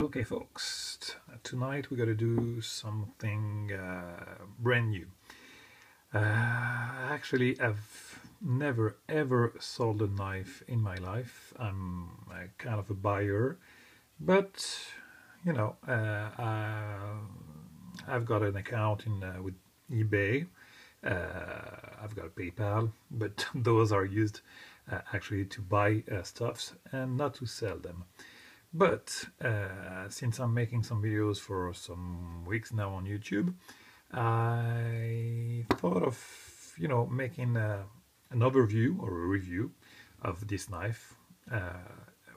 Okay folks, tonight we're going to do something brand new. Actually, I've never ever sold a knife in my life. I'm a kind of a buyer, but you know, I've got an account with eBay. I've got PayPal, but those are used actually to buy stuffs and not to sell them. But since I'm making some videos for some weeks now on YouTube, I thought of making an overview or a review of this knife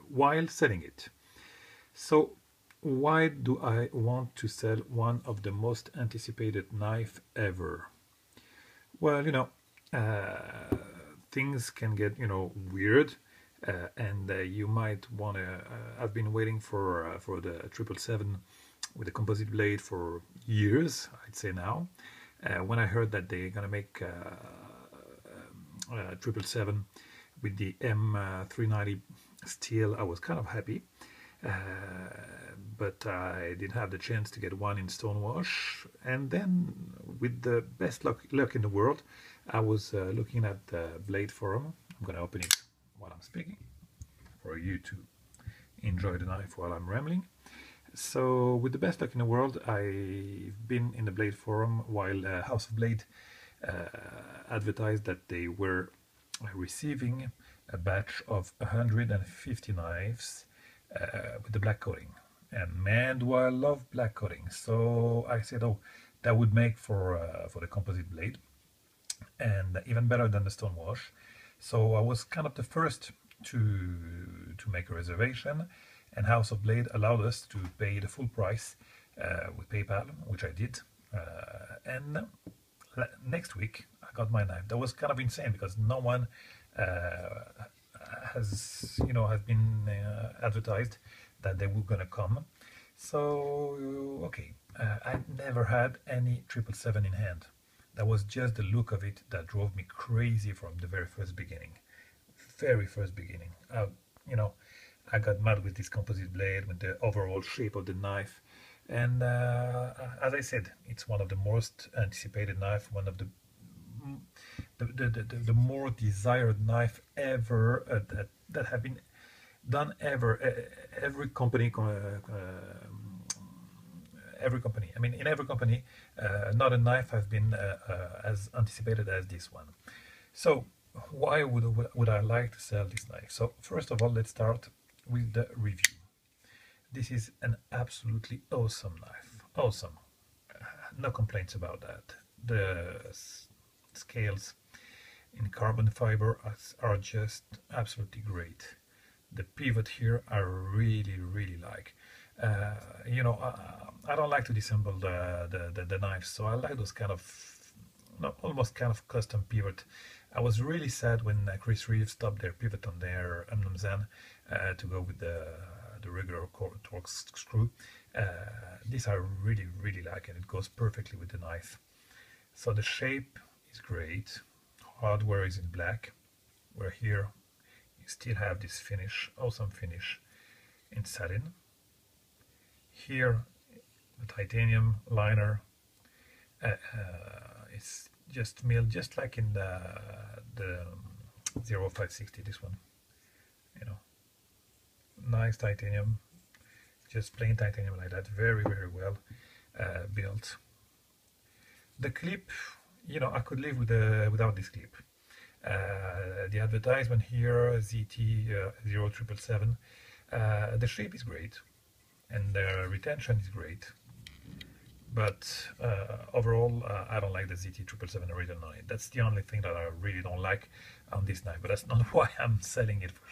while selling it. So why do I want to sell one of the most anticipated knife ever? Well, things can get weird, and you might want to. I've been waiting for the 777 with the composite blade for years. I'd say now. When I heard that they're gonna make 777 with the M390 steel, I was kind of happy. But I didn't have the chance to get one in stonewash. And then, with the best luck in the world, I was looking at the blade forum. I'm going to open it while I'm speaking for you to enjoy the knife while I'm rambling. So, with the best luck in the world, I've been in the blade forum while House of Blade advertised that they were receiving a batch of 150 knives with the black coating. And man, do I love black coating! So I said, oh, that would make for the composite blade, and even better than the stonewash. So I was kind of the first to make a reservation, and House of Blade allowed us to pay the full price with PayPal, which I did. And next week I got my knife. That was kind of insane because no one has been advertised that they were gonna come. So okay, I never had any 777 in hand. That was just the look of it that drove me crazy from the very first beginning. Very first beginning. I got mad with this composite blade, with the overall shape of the knife, and as I said, it's one of the most anticipated knife, one of the more desired knife ever that have been done ever. Every company, I mean, in every company, not a knife has been as anticipated as this one. So why would I like to sell this knife? So first of all, let's start with the review. This is an absolutely awesome knife. Awesome. No complaints about that. The scales in carbon fiber are just absolutely great. The pivot here I really like. I don't like to disassemble the knives, so I like those kind of almost kind of custom pivot. I was really sad when Chris Reeves stopped their pivot on their M390 to go with the regular Torx screw. This I really like, and it goes perfectly with the knife. So the shape is great. Hardware is in black, where here you still have this finish, awesome finish in satin. Here the titanium liner is just milled just like in the 0560, this one. Nice titanium, just plain titanium like that, very well built. The clip, I could live without this clip. The advertisement here, ZT 0777, the shape is great and the retention is great, but overall I don't like the ZT 777 original knife. That's the only thing that I really don't like on this knife, but that's not why I'm selling it for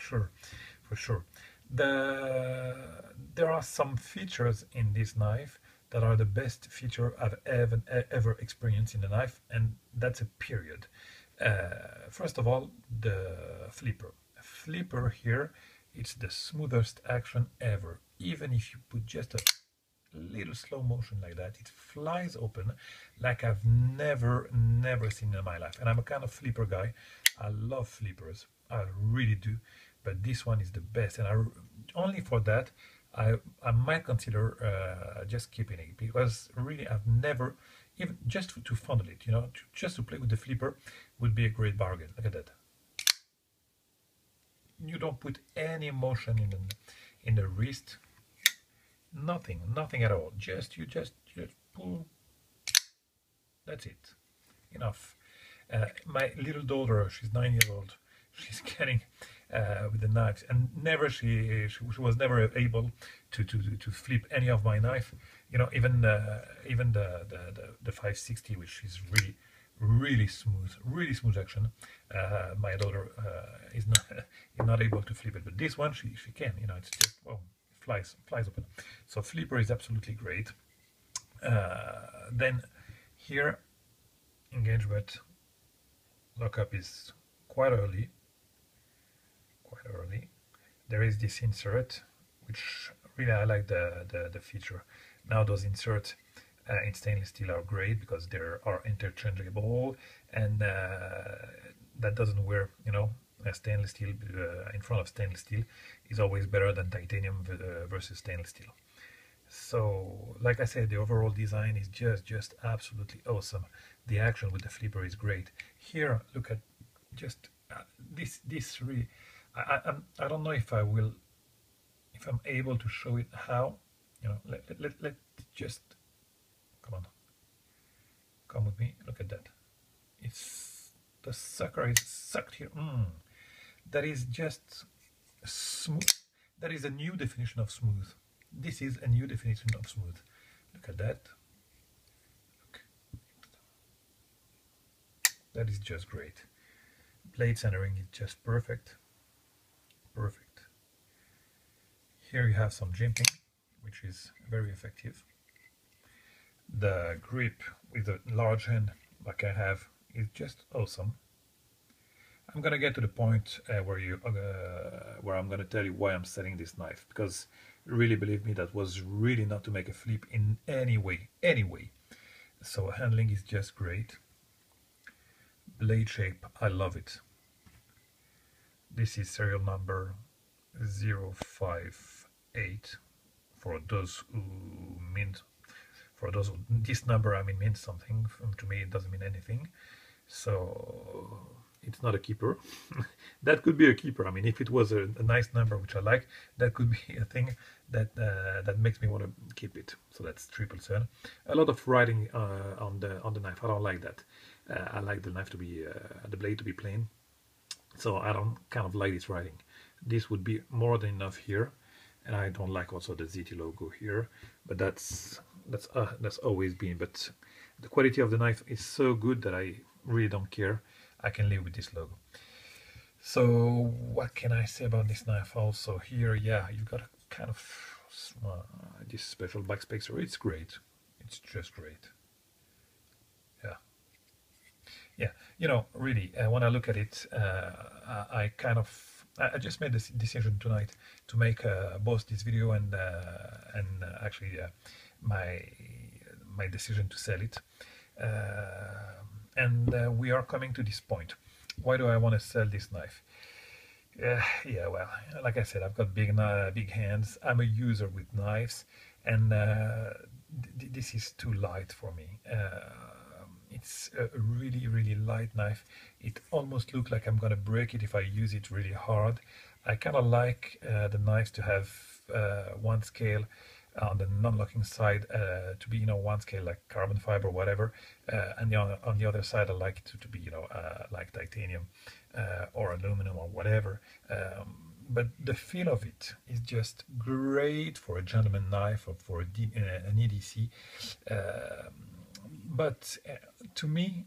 sure. There are some features in this knife that are the best feature I've ever experienced in a knife, and that's a period. First of all, the flipper here, it's the smoothest action ever. Even if you put just a little slow motion like that, it flies open like I've never seen in my life. And I'm a kind of flipper guy. I love flippers, I really do, but this one is the best, and only for that I might consider just keeping it, because really I've never, even just to fondle it, you know, just to play with the flipper would be a great bargain. Look at that. You don't put any motion in the wrist, nothing at all. You just pull. That's it. Enough. My little daughter, she's 9 years old. She's getting with the knives, and never she was never able to flip any of my knife. You know, even the 560, which is really smooth action. My daughter is not able to flip it, but this one she can. You know, it's just, well, flies open. So flipper is absolutely great. Then here, engagement lockup is quite early. There is this insert, which really I like the feature. Now those inserts in stainless steel are great because they are interchangeable, and that doesn't wear, you know, stainless steel in front of stainless steel is always better than titanium versus stainless steel. So, like I said, the overall design is just absolutely awesome. The action with the flipper is great. Here, look at just this really. I don't know if I'm able to show it how. You know, let just come with me. Look at that. It's the sucker is sucked here. That is just smooth. That is a new definition of smooth. This is a new definition of smooth. Look at that. Look. That is just great. Blade centering is just perfect. Here you have some jimping, which is very effective. The grip with a large hand like I have is just awesome. I'm gonna get to the point where I'm gonna tell you why I'm selling this knife, because really, believe me, that was really not to make a flip in any way. So handling is just great. Blade shape, I love it. This is serial number 058 for those who this number, I mean, means something. To me, it doesn't mean anything. So it's not a keeper. That could be a keeper. I mean, if it was a nice number, which I like, that could be a thing that that makes me want to keep it. So that's 777. A lot of writing on the knife. I don't like that. I like the knife to be the blade to be plain. So I don't kind of like this writing. This would be more than enough here, and I don't like also the ZT logo here. But that's always been. But the quality of the knife is so good that I really don't care. I can live with this logo. So what can I say about this knife? Also here, yeah, you've got a kind of this special back spacer. It's great. It's just great. Yeah, you know, really, when I look at it, I just made this decision tonight to make both this video and actually my decision to sell it. And we are coming to this point. Why do I want to sell this knife? Yeah, well, like I said, I've got big hands. I'm a user with knives, and this is too light for me. It's a really light knife. It almost looks like I'm gonna break it if I use it really hard. I kind of like the knives to have one scale on the non-locking side, to be, you know, one scale like carbon fiber or whatever, and on the other side I like it to be, you know, like titanium or aluminum or whatever. But the feel of it is just great for a gentleman knife or for an EDC. But to me,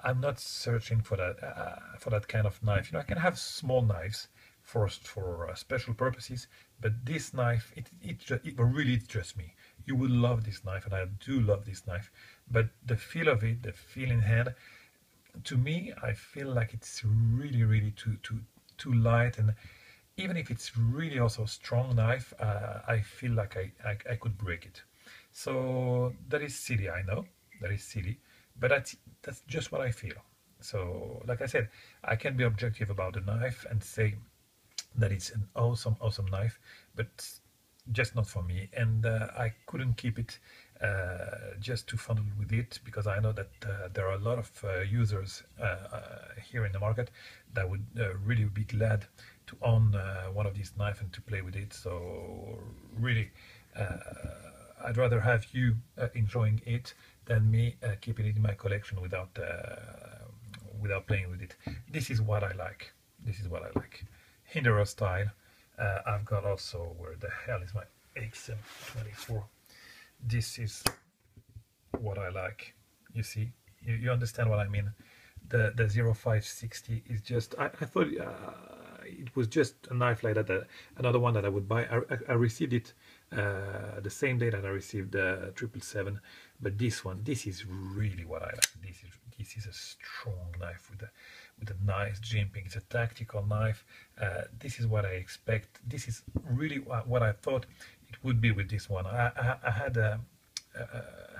I'm not searching for that kind of knife. You know, I can have small knives for special purposes, but this knife, it really interests me. You will love this knife, and I do love this knife. But the feel of it, the feel in hand, to me, I feel like it's really too light, and even if it's really also a strong knife, I feel like I could break it. So that is silly, I know, that is silly, but that's just what I feel. So, like I said, I can be objective about the knife and say that it's an awesome knife, but just not for me, and I couldn't keep it just to fondle with it, because I know that there are a lot of users here in the market that would really be glad to own one of these knives and to play with it. So really, I'd rather have you enjoying it than me keeping it in my collection without playing with it. This is what I like. This is what I like. Hinderer style. I've got also, where the hell is my XM24? This is what I like. You see, you understand what I mean. The 0560 is just, I thought it was just a knife like that, another one that I would buy. I received it the same day that I received the 777, but this is really what I like. This is a strong knife with a nice jimping. It's a tactical knife. This is what I expect. This is really what I thought it would be with this one. I had a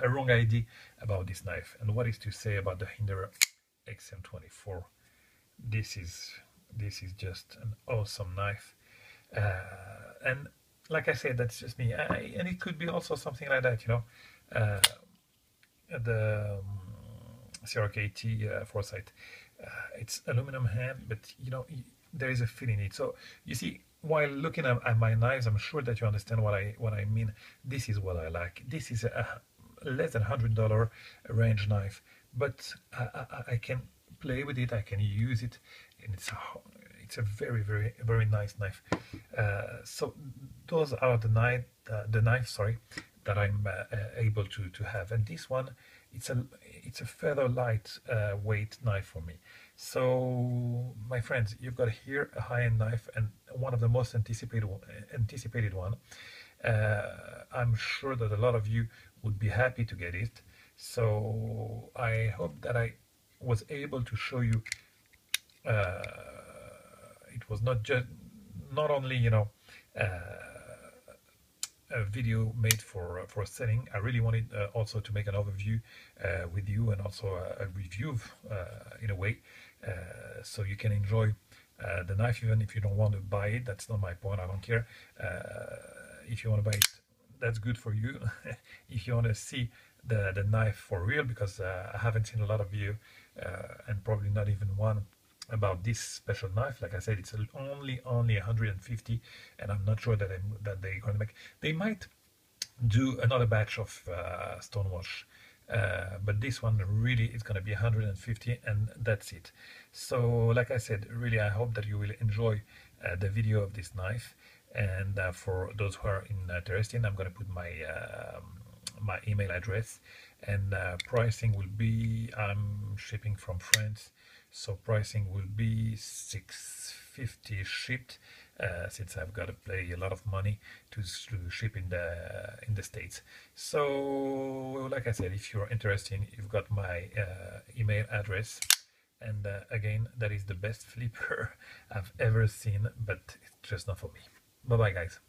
wrong idea about this knife. And what is to say about the Hinderer XM24? This is just an awesome knife. And like I said, that's just me. And it could be also something like that, you know. The CRKT Foresight. It's aluminum hand, but you know, there is a feel in it. So you see, while looking at my knives, I'm sure that you understand what I mean. This is what I like. This is a less than $100 range knife, but I can play with it. I can use it, and it's a very, very, very nice knife. So those are the knives, sorry, that I'm able to have. And this one, it's a feather light weight knife for me. So my friends, you've got here a high-end knife, and one of the most anticipated one. I'm sure that a lot of you would be happy to get it. So I hope that I was able to show you it was not only, you know, a video made for selling. I really wanted also to make an overview with you, and also a review in a way, so you can enjoy the knife even if you don't want to buy it. That's not my point. I don't care. If you want to buy it, that's good for you. If you want to see the knife for real, because I haven't seen a lot of video, and probably not even one, about this special knife. Like I said, it's only 150, and I'm not sure that they're going to make. They might do another batch of stonewash, but this one really is going to be 150, and that's it. So like I said, really I hope that you will enjoy the video of this knife. And for those who are interested, I'm going to put my my email address, and pricing will be, I'm shipping from France, so pricing will be $650 shipped, since I've got to pay a lot of money to ship in the States. So like I said, if you're interested, you've got my email address. And again, that is the best flipper I've ever seen, but it's just not for me. Bye bye, guys.